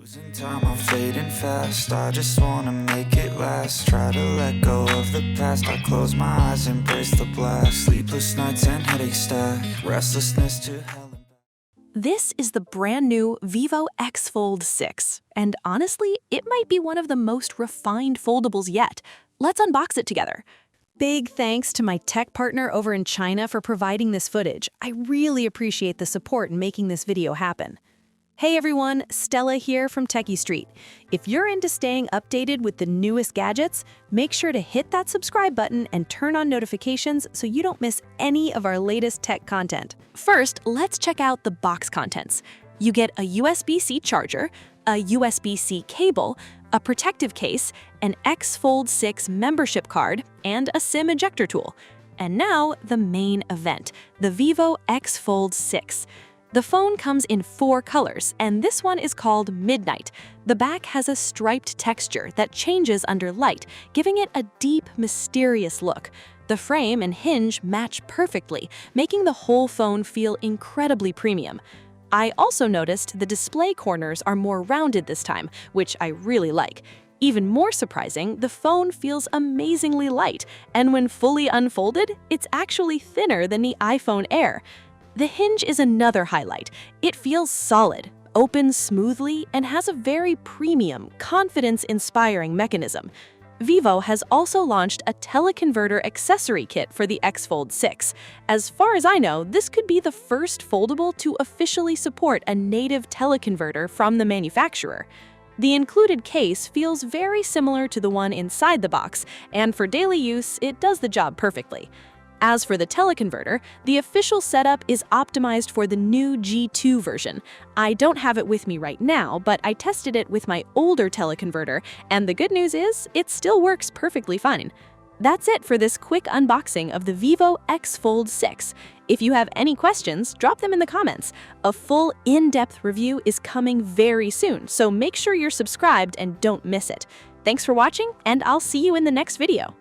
Losing time, I'm fading fast. I just wanna make it last. Try to let go of the past. I close my eyes, embrace the blast. Sleepless nights and headache stack. Restlessness to hell and back. This is the brand new Vivo X Fold 6, and honestly, it might be one of the most refined foldables yet. Let's unbox it together. Big thanks to my tech partner over in China for providing this footage. I really appreciate the support in making this video happen. Hey everyone, Stella here from Techie Street. If you're into staying updated with the newest gadgets, make sure to hit that subscribe button and turn on notifications so you don't miss any of our latest tech content. First, let's check out the box contents. You get a USB-C charger, a USB-C cable, a protective case, an X Fold 6 membership card, and a SIM ejector tool. And now, the main event, the Vivo X Fold 6. The phone comes in 4 colors, and this one is called Midnight. The back has a striped texture that changes under light, giving it a deep, mysterious look. The frame and hinge match perfectly, making the whole phone feel incredibly premium. I also noticed the display corners are more rounded this time, which I really like. Even more surprising, the phone feels amazingly light, and when fully unfolded, it's actually thinner than the iPhone Air. The hinge is another highlight. It feels solid, opens smoothly, and has a very premium, confidence-inspiring mechanism. Vivo has also launched a Teleconverter accessory kit for the X Fold 6. As far as I know, this could be the first foldable to officially support a native teleconverter from the manufacturer. The included case feels very similar to the one inside the box, and for daily use, it does the job perfectly. As for the teleconverter, the official setup is optimized for the new G2 version. I don't have it with me right now, but I tested it with my older teleconverter, and the good news is, it still works perfectly fine. That's it for this quick unboxing of the Vivo X Fold 6. If you have any questions, drop them in the comments. A full, in-depth review is coming very soon, so make sure you're subscribed and don't miss it. Thanks for watching, and I'll see you in the next video.